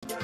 All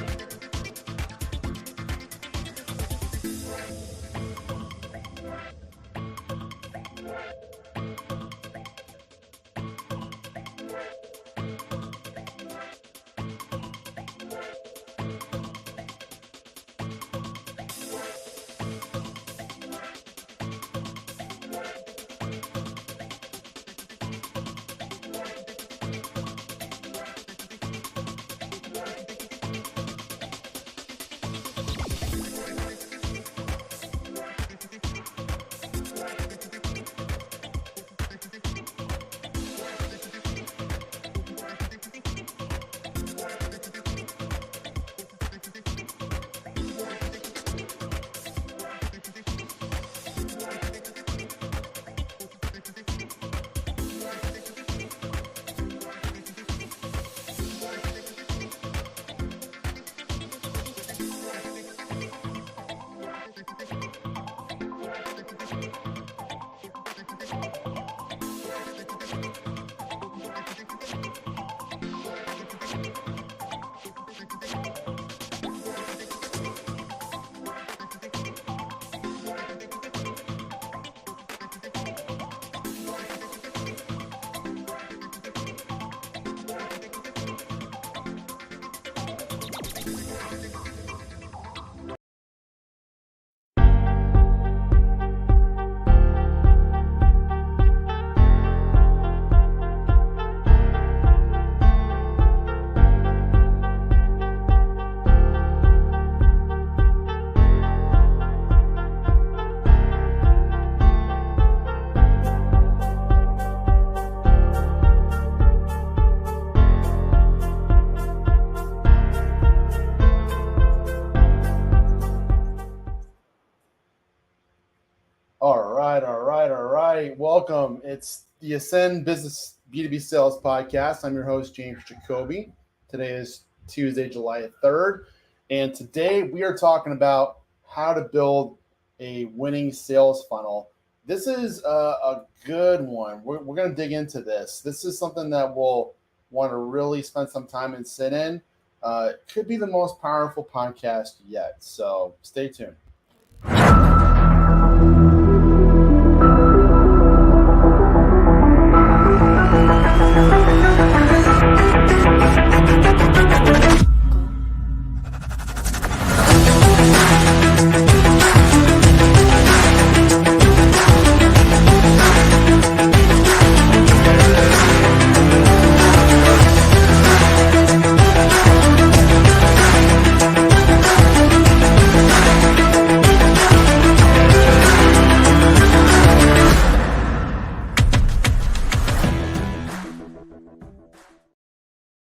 right. Welcome. It's the Ascend Business B2B Sales Podcast. I'm your host, James Jacoby. Today is Tuesday, July 3rd. And today we are talking about how to build a winning sales funnel. This is a good one. We're going to dig into this. This is something that we'll want to really spend some time and sit in. It could be the most powerful podcast yet. So stay tuned.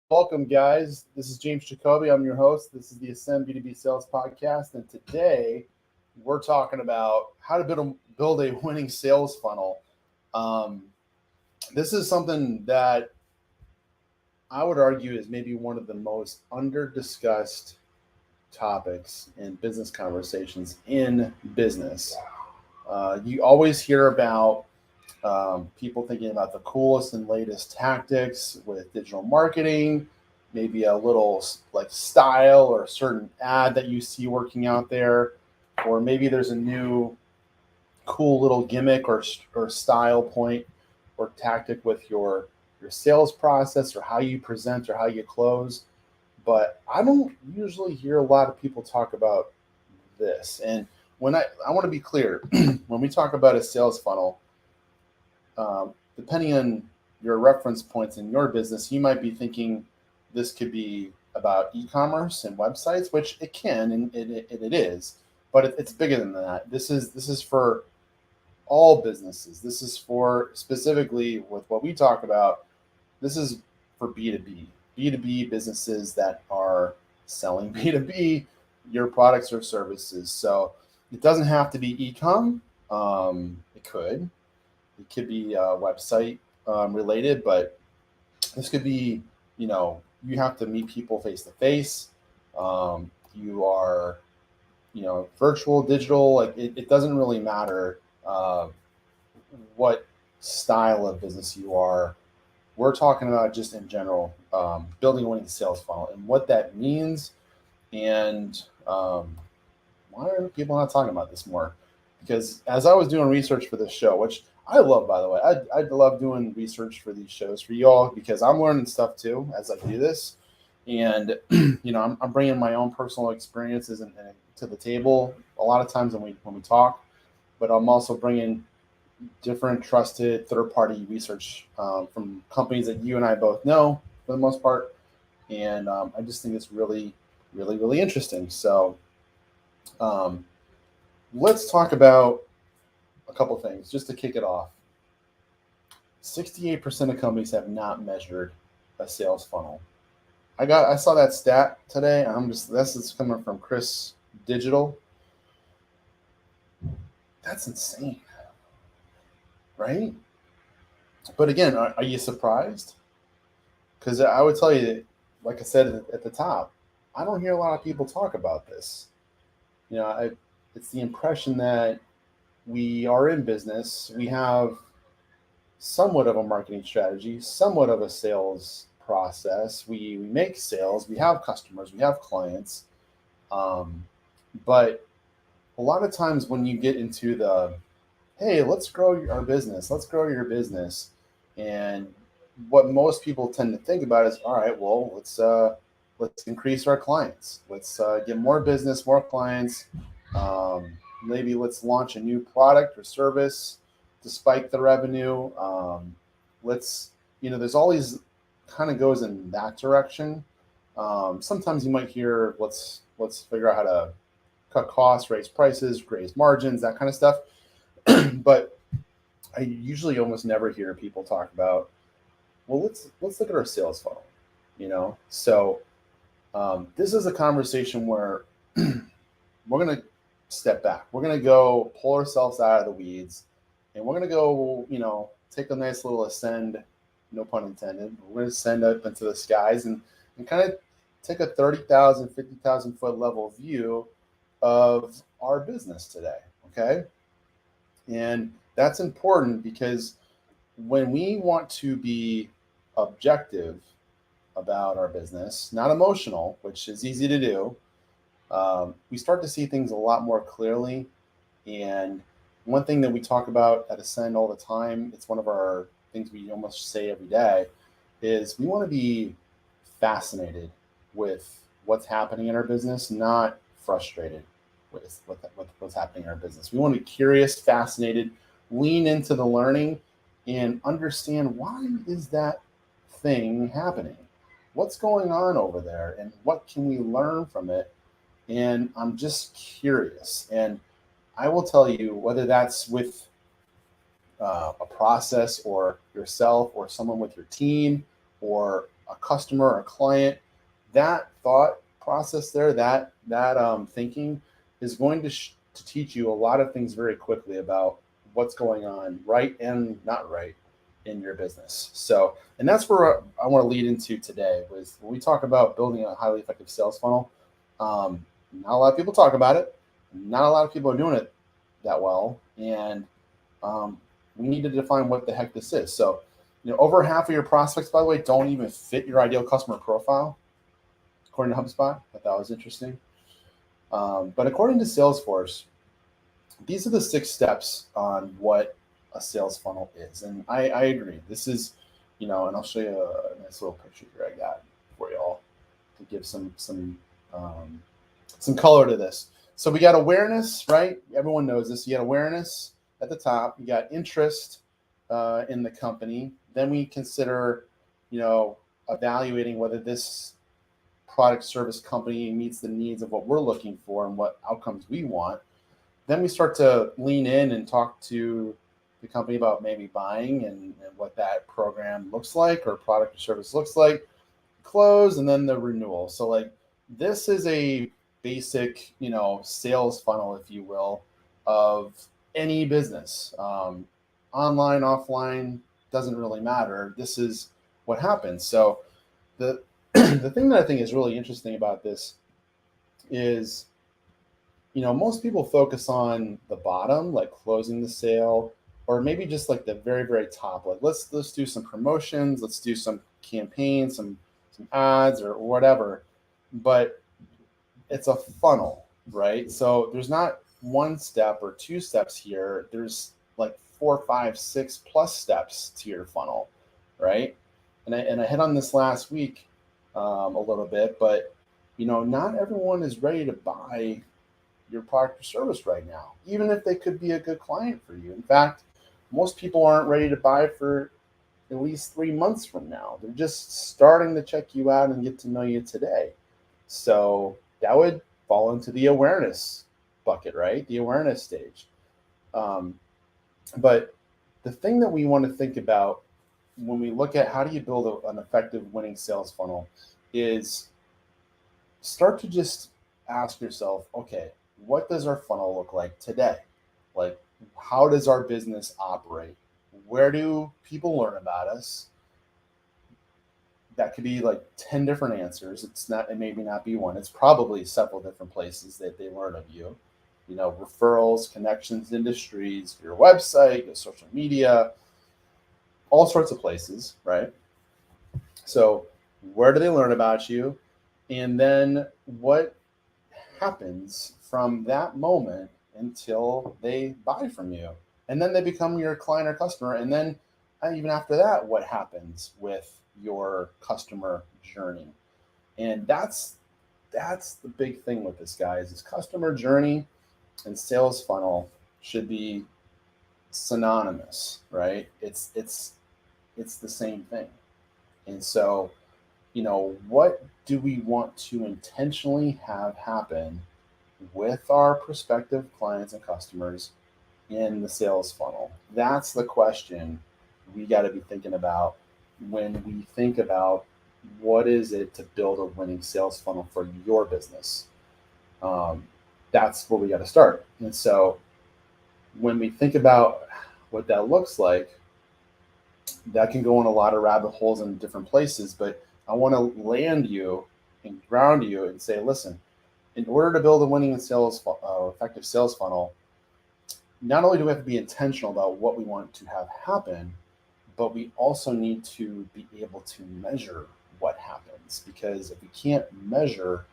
Welcome, guys. This is James Jacoby. I'm your host. This is the Ascend B2B Sales Podcast. And today we're talking about how to build a winning sales funnel. This is something that I would argue is maybe one of the most under-discussed topics in business conversations in business. You always hear about people thinking about the coolest and latest tactics with digital marketing, maybe a little like style or a certain ad that you see working out there, or maybe there's a new cool little gimmick or style point or tactic with your sales process or how you present or how you close. But I don't usually hear a lot of people talk about this. And when I want to be clear, when we talk about a sales funnel, depending on your reference points in your business, you might be thinking this could be about e-commerce and websites, which it can, and it is, but it's bigger than that. This is for all businesses. This is for specifically with what we talk about. This is for B2B businesses that are selling B2B, your products or services. So it doesn't have to be e-com. It could be website related, but this could be, you have to meet people face to face. You are, virtual, digital, like it doesn't really matter what style of business you are. We're talking about just in general, building a winning sales funnel. And what that means And why are people not talking about this more? Because as I was doing research for this show, which I love, by the way, I love doing research for these shows for y'all because I'm learning stuff too as I do this. And, I'm bringing my own personal experiences and to the table a lot of times when we talk, but I'm also bringing different trusted third party research from companies that you and I both know for the most part. And I just think it's really, really, really interesting. So um, let's talk about a couple things just to kick it off. 68% of companies have not measured a sales funnel. I saw that stat today. This is coming from Chris Digital. That's insane, right? But again, are you surprised? Because I would tell you, like I said at the top, I don't hear a lot of people talk about this. It's the impression that we are in business. We have somewhat of a marketing strategy, somewhat of a sales process. We make sales, we have customers, we have clients. But a lot of times when you get into the, hey, let's grow our business, let's grow your business. And what most people tend to think about is, all right, well, let's increase our clients. Let's get more business, more clients. Maybe let's launch a new product or service to spike the revenue. There's all these kind of goes in that direction. Sometimes you might hear, let's figure out how to cut costs, raise prices, raise margins, that kind of stuff. But I usually almost never hear people talk about, well, let's look at our sales funnel. So this is a conversation where we're going to step back. We're going to go pull ourselves out of the weeds, and we're going to go, take a nice little ascend, no pun intended. We're going to ascend up into the skies and kind of take a 30,000, 50,000 foot level view of our business today. Okay. And that's important because when we want to be objective about our business, not emotional, which is easy to do, we start to see things a lot more clearly. And one thing that we talk about at Ascend all the time, it's one of our things we almost say every day, is we want to be fascinated with what's happening in our business, not frustrated with what's happening in our business. We want to be curious, fascinated, lean into the learning, and understand, why is that thing happening? What's going on over there, and what can we learn from it? And I'm just curious. And I will tell you, whether that's with a process or yourself or someone with your team or a customer or a client, that thought process there, that thinking is going to teach you a lot of things very quickly about what's going on right and not right in your business. So, and that's where I want to lead into today, was when we talk about building a highly effective sales funnel. Not a lot of people talk about it. Not a lot of people are doing it that well. And we need to define what the heck this is. So, over half of your prospects, by the way, don't even fit your ideal customer profile, according to HubSpot. I thought that was interesting. But according to Salesforce, these are the 6 steps on what a sales funnel is. And I agree. This is, and I'll show you a nice little picture here I got for you all to give some color to this. So we got awareness, right? Everyone knows this. You got awareness at the top. You got interest in the company. Then we consider, evaluating whether this product, service, company meets the needs of what we're looking for and what outcomes we want. Then we start to lean in and talk to the company about maybe buying and what that program looks like or product or service looks like. Close, and then the renewal. So like, this is a basic, sales funnel, if you will, of any business. Online, offline, doesn't really matter. This is what happens. So the the thing that I think is really interesting about this is, most people focus on the bottom, like closing the sale, or maybe just like the very, very top. Like let's do some promotions, let's do some campaigns, some ads or whatever. But it's a funnel, right? So there's not one step or two steps here. There's like 4, 5, 6+ steps to your funnel, right? And I hit on this last week a little bit, but not everyone is ready to buy your product or service right now, even if they could be a good client for you. In fact, most people aren't ready to buy for at least 3 months from now. They're just starting to check you out and get to know you today. So that would fall into the awareness bucket, right? The awareness stage. Um, but the thing that we want to think about when we look at how do you build an effective winning sales funnel is start to just ask yourself, okay, what does our funnel look like today? Like, how does our business operate? Where do people learn about us? That could be like 10 different answers. It maybe not be one. It's probably several different places that they learn of you. Referrals, connections, industries, your website, your social media, all sorts of places, right? So, where do they learn about you? And then what happens from that moment until they buy from you? And then they become your client or customer. And then even after that, what happens with your customer journey? And that's the big thing with this, guys, is customer journey and sales funnel should be synonymous, right? It's the same thing. And so, what do we want to intentionally have happen with our prospective clients and customers in the sales funnel? That's the question we got to be thinking about when we think about what is it to build a winning sales funnel for your business. That's where we got to start. And so when we think about what that looks like, that can go in a lot of rabbit holes in different places, but I want to land you and ground you and say, listen, in order to build a winning effective sales funnel, not only do we have to be intentional about what we want to have happen, but we also need to be able to measure what happens. Because if we can't measure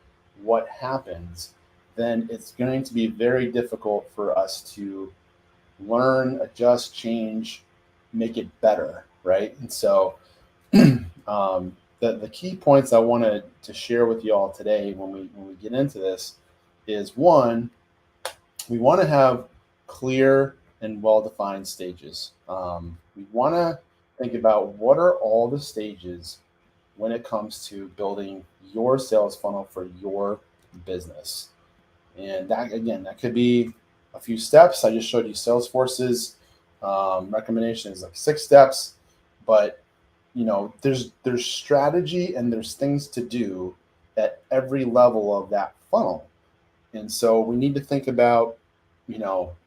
what happens, then it's going to be very difficult for us to learn, adjust, change, make it better, right? And so the key points I wanted to share with you all today when we get into this is, one, we want to have clear and well-defined stages. We want to think about what are all the stages when it comes to building your sales funnel for your business. And that, again, that could be a few steps. I just showed you Salesforce's recommendation is like 6 steps, but there's strategy and there's things to do at every level of that funnel. And so we need to think about,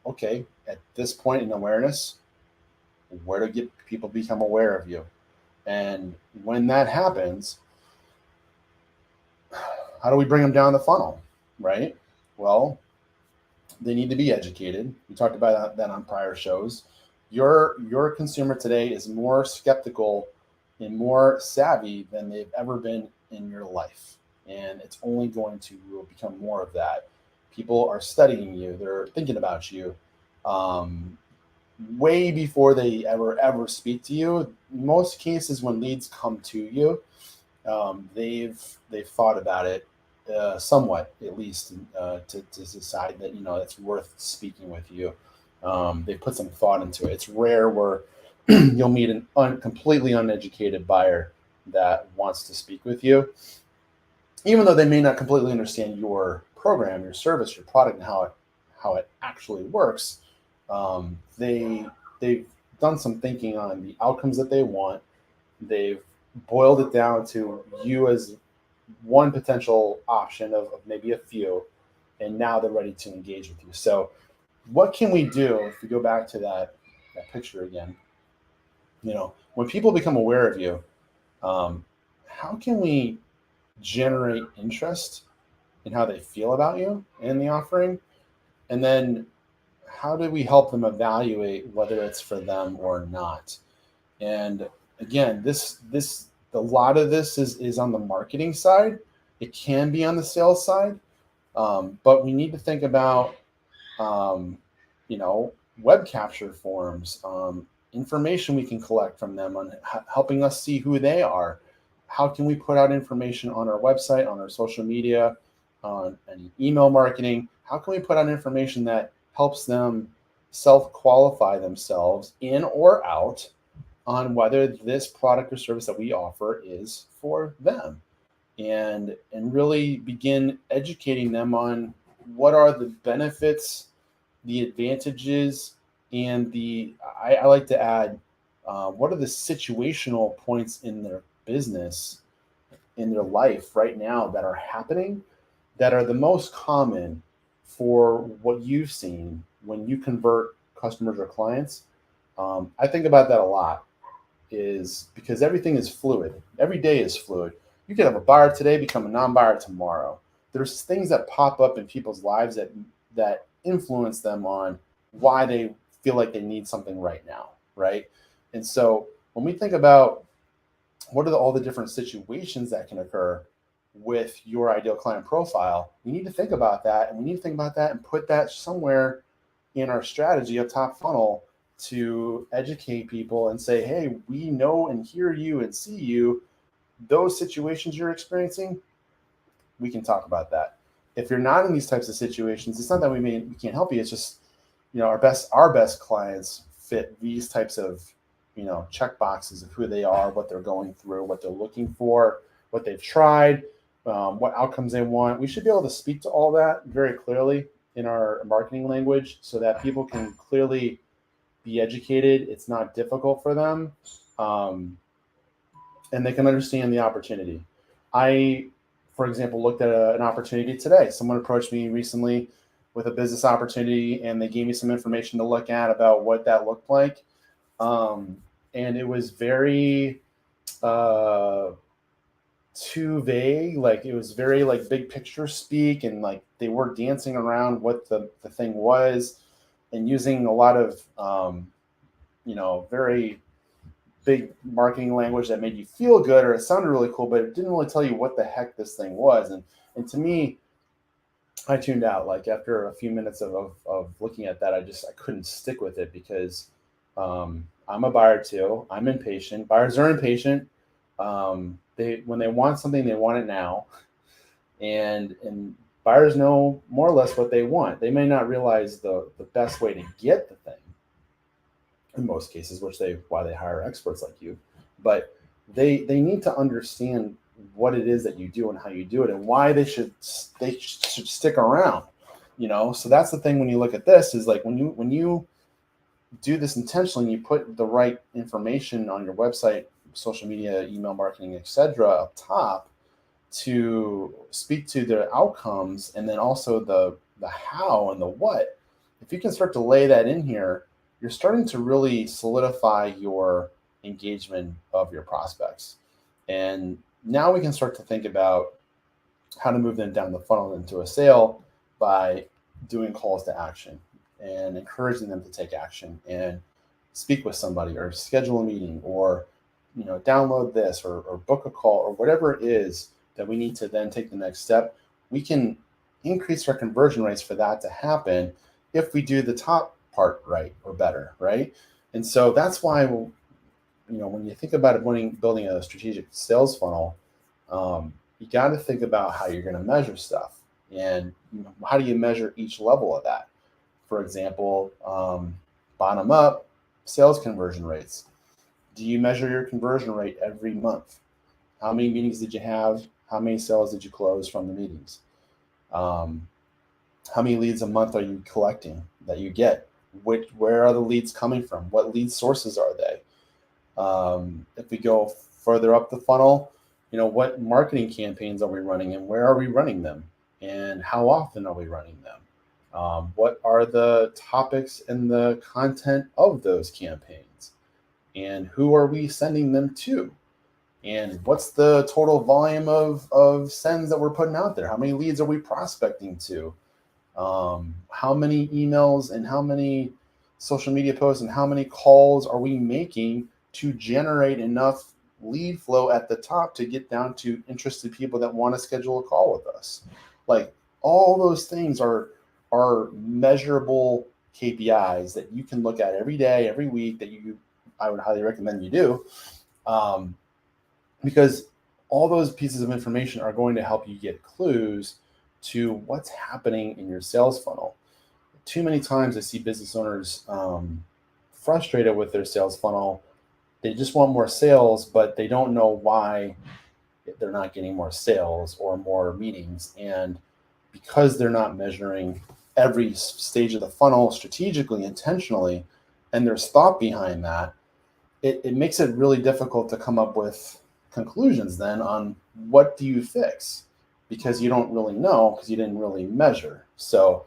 okay, at this point in awareness, where to get people become aware of you. And when that happens, how do we bring them down the funnel, right? Well, they need to be educated. We talked about that on prior shows. Your consumer today is more skeptical and more savvy than they've ever been in your life. And it's only going to become more of that. People are studying you. They're thinking about you way before they ever speak to you. In most cases, when leads come to you, they've thought about it somewhat, at least, to decide that it's worth speaking with you. They put some thought into it. It's rare where you'll meet an completely uneducated buyer that wants to speak with you, even though they may not completely understand your program, your service, your product, and how it actually works. They've done some thinking on the outcomes that they want. They've boiled it down to you as one potential option of maybe a few, and now they're ready to engage with you. So what can we do if we go back to that picture again? When people become aware of you, how can we generate interest in how they feel about you and the offering? And then how do we help them evaluate whether it's for them or not? And again, a lot of this is on the marketing side. It can be on the sales side, But we need to think about, you know, web capture forms, information we can collect from them on helping us see who they are. How can we put out information on our website, on our social media, on any email marketing? How can we put out information that helps them self-qualify themselves in or out on whether this product or service that we offer is for them, and really begin educating them on what are the benefits, the advantages, and I like to add, what are the situational points in their business, in their life right now that are happening, that are the most common for what you've seen when you convert customers or clients. I think about that a lot, is because everything is fluid. Every day is fluid. You could have a buyer today become a non-buyer tomorrow. There's things that pop up in people's lives that influence them on why they feel like they need something right now, right? And so when we think about what are all the different situations that can occur with your ideal client profile, we need to think about that, and we need to think about that and put that somewhere in our strategy of top funnel to educate people and say, hey, we know and hear you and see you. Those situations you're experiencing, we can talk about that. If you're not in these types of situations, it's not that we can't help you. It's just, our best clients fit these types of, check boxes of who they are, what they're going through, what they're looking for, what they've tried, what outcomes they want. We should be able to speak to all that very clearly in our marketing language so that people can clearly be educated. It's not difficult for them, and they can understand the opportunity. I, for example, looked at an opportunity today. Someone approached me recently with a business opportunity, and they gave me some information to look at about what that looked like. And it was very too vague. Like, it was very like big picture speak, and like they were dancing around what the thing was, and using a lot of very big marketing language that made you feel good, or it sounded really cool, but it didn't really tell you what the heck this thing was. And to me, I tuned out. Like, after a few minutes of looking at that, I couldn't stick with it, because I'm a buyer too. I'm impatient. Buyers are impatient. When they want something, they want it now, and buyers know more or less what they want. They may not realize the best way to get the thing in most cases, why they hire experts like you, but they need to understand what it is that you do and how you do it, and why they should stick around. So that's the thing when you look at this, is like, when you do this intentionally and you put the right information on your website, social media, email marketing, etc., up top to speak to the outcomes, and then also the how and the what. If you can start to lay that in here, you're starting to really solidify your engagement of your prospects. And now we can start to think about how to move them down the funnel into a sale by doing calls to action and encouraging them to take action and speak with somebody, or schedule a meeting, or download this, or book a call, or whatever it is that we need to then take the next step. We can increase our conversion rates for that to happen if we do the top part right, or better, right? And so that's why, when you think about building a strategic sales funnel, you got to think about how you're going to measure stuff, and how do you measure each level of that. For example, bottom up sales conversion rates. Do you measure your conversion rate every month? How many meetings did you have? How many sales did you close from the meetings? How many leads a month are you collecting that you get? Where are the leads coming from? What lead sources are they? If we go further up the funnel, what marketing campaigns are we running, and where are we running them, and how often are we running them? What are the topics and the content of those campaigns, and who are we sending them to? And what's the total volume of sends that we're putting out there? How many leads are we prospecting to? How many emails and how many social media posts and how many calls are we making to generate enough lead flow at the top to get down to interested people that want to schedule a call with us? Like, All those things are measurable KPIs that you can look at every day, every week, that I would highly recommend you do, because all those pieces of information are going to help you get clues to what's happening in your sales funnel. Too many times I see business owners frustrated with their sales funnel. They just want more sales, but they don't know why they're not getting more sales or more meetings. And because they're not measuring every stage of the funnel strategically, intentionally, and there's thought behind that, it makes it really difficult to come up with conclusions then on what do you fix, because you don't really know, because you didn't really measure. So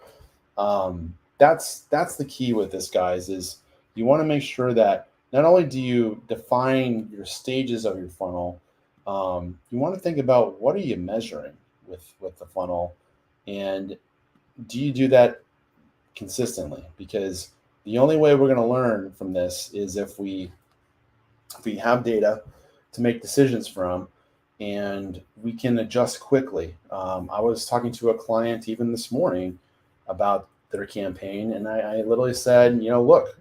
that's the key with this, guys, is you want to make sure that not only do you define your stages of your funnel, you want to think about what are you measuring with the funnel, and do you do that consistently? Because the only way we're going to learn from this is if we have data to make decisions from, and we can adjust quickly. I was talking to a client even this morning about their campaign, and I literally said, look,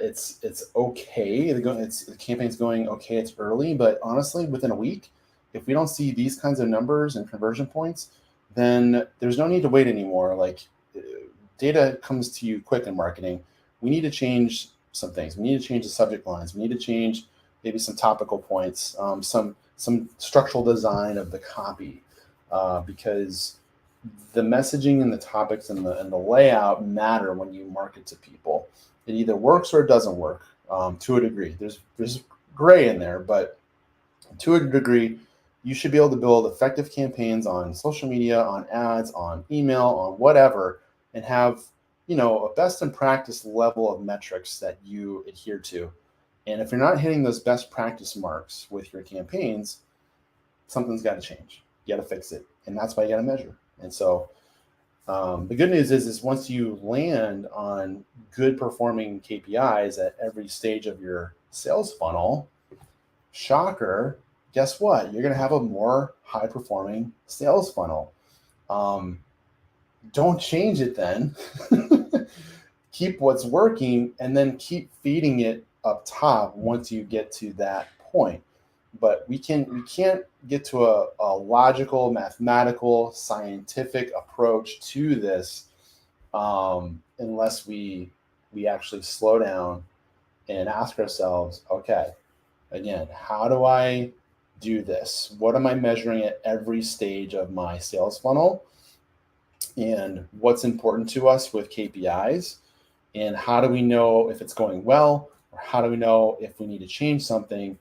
it's okay. The campaign's going okay. It's early, but honestly, within a week, if we don't see these kinds of numbers and conversion points, then there's no need to wait anymore. Like, data comes to you quick in marketing. We need to change some things. We need to change the subject lines. We need to change maybe some topical points, some structural design of the copy, because the messaging and the topics and the layout matter when you market to people. It either works or it doesn't work, to a degree. There's gray in there, but to a degree, you should be able to build effective campaigns on social media, on ads, on email, on whatever, and have a best in practice level of metrics that you adhere to. And if you're not hitting those best practice marks with your campaigns, something's got to change. You got to fix it, and that's why you got to measure. And so the good news is once you land on good performing KPIs at every stage of your sales funnel, shocker, guess what? You're going to have a more high performing sales funnel. Don't change it then. Keep what's working and then keep feeding it up top once you get to that point. But we can't get to a logical, mathematical, scientific approach to this unless we actually slow down and ask ourselves, okay, again, how do I do this? What am I measuring at every stage of my sales funnel? And what's important to us with KPIs? And how do we know if it's going well, or how do we know if we need to change something?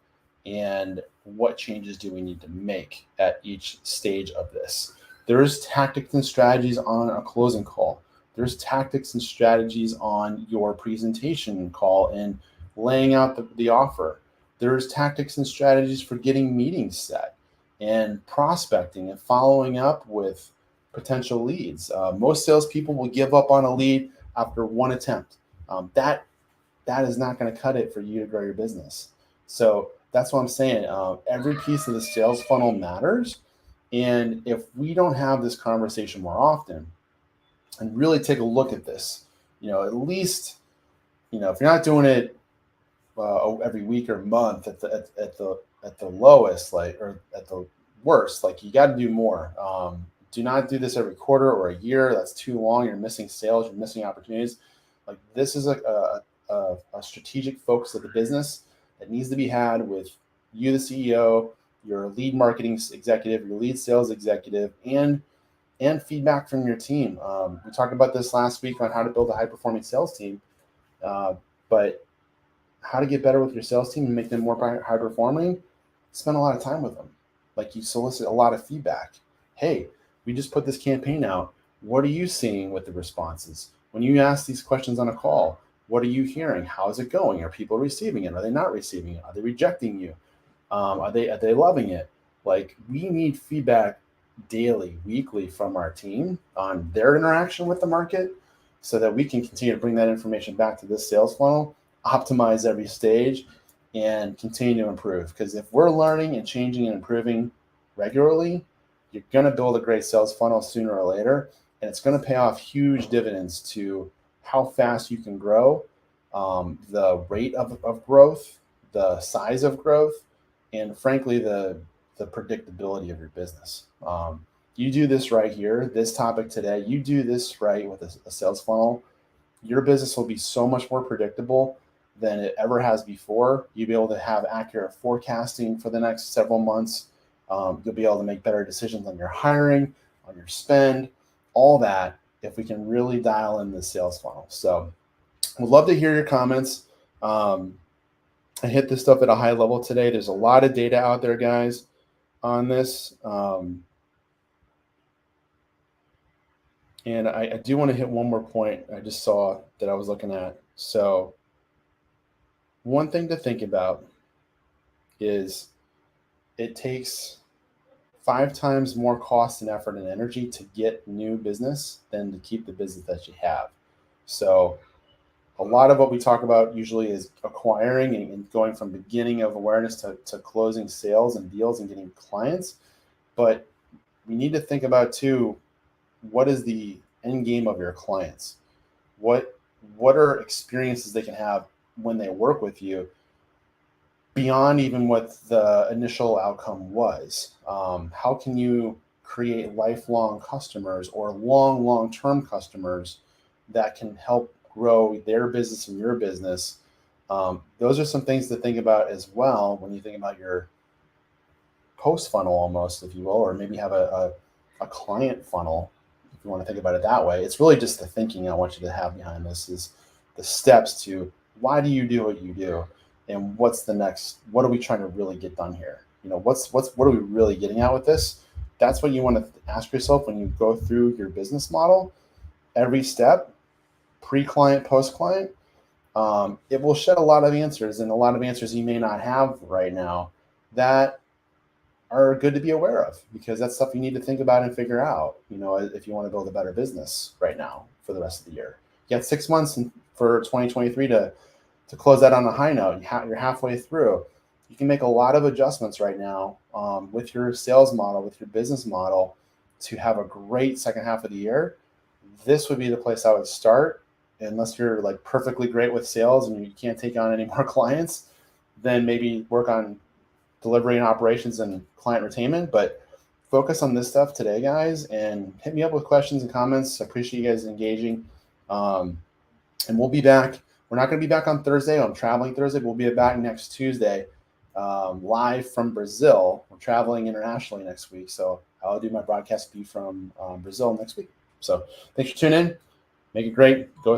And what changes do we need to make at each stage of this? There's tactics and strategies on a closing call. There's tactics and strategies on your presentation call and laying out the offer. There's tactics and strategies for getting meetings set and prospecting and following up with potential leads. Most salespeople will give up on a lead after one attempt. That is not going to cut it for you to grow your business. So that's what I'm saying. Every piece of the sales funnel matters. And if we don't have this conversation more often and really take a look at this, at least, if you're not doing it every week or month at the lowest, or at the worst, you got to do more. Do not do this every quarter or a year. That's too long. You're missing sales. You're missing opportunities. This is a strategic focus of the business that needs to be had with you, the CEO, your lead marketing executive, your lead sales executive, and feedback from your team. We talked about this last week on how to build a high-performing sales team, but how to get better with your sales team and make them more high-performing, spend a lot of time with them. You solicit a lot of feedback. Hey, we just put this campaign out. What are you seeing with the responses? When you ask these questions on a call, what are you hearing? How is it going? Are people receiving it? Are they not receiving it? Are they rejecting you? Are they loving it? We need feedback daily, weekly from our team on their interaction with the market so that we can continue to bring that information back to this sales funnel, optimize every stage, and continue to improve. Because if we're learning and changing and improving regularly, you're going to build a great sales funnel sooner or later, and it's going to pay off huge dividends to how fast you can grow, the rate of growth, the size of growth, and frankly, the predictability of your business. You do this right here, this topic today, you do this right with a sales funnel, your business will be so much more predictable than it ever has before. You'll be able to have accurate forecasting for the next several months. You'll be able to make better decisions on your hiring, on your spend, all that, if we can really dial in the sales funnel. So we'd love to hear your comments. I hit this stuff at a high level today. There's a lot of data out there, guys, on this. And I do want to hit one more point I just saw that I was looking at. So one thing to think about is it takes 5 times more cost and effort and energy to get new business than to keep the business that you have. So a lot of what we talk about usually is acquiring and going from beginning of awareness to closing sales and deals and getting clients. But we need to think about too, what is the end game of your clients? What are experiences they can have when they work with you beyond even what the initial outcome was? How can you create lifelong customers or long-term customers that can help grow their business and your business? Those are some things to think about as well when you think about your post funnel, almost, if you will, or maybe have a client funnel, if you want to think about it that way. It's really just the thinking I want you to have behind this, is the steps to why do you do what you do, and what's the next, what are we trying to really get done here? What are we really getting at with this? That's what you want to ask yourself when you go through your business model. Every step, pre-client, post-client, it will shed a lot of answers, and a lot of answers you may not have right now that are good to be aware of, because that's stuff you need to think about and figure out, if you want to build a better business right now for the rest of the year. You got 6 months for 2023 to close that on a high note. You're halfway through. You can make a lot of adjustments right now with your sales model, with your business model, to have a great second half of the year. This would be the place I would start, unless you're like perfectly great with sales and you can't take on any more clients. Then maybe work on delivery and operations and client retainment, but focus on this stuff today, guys, and hit me up with questions and comments. I appreciate you guys engaging. And we'll be back. We're not going to be back on Thursday. I'm traveling Thursday. We'll be back next Tuesday, live from Brazil. We're traveling internationally next week, so I'll do my broadcast from Brazil next week. So thanks for tuning in. Make it great. Go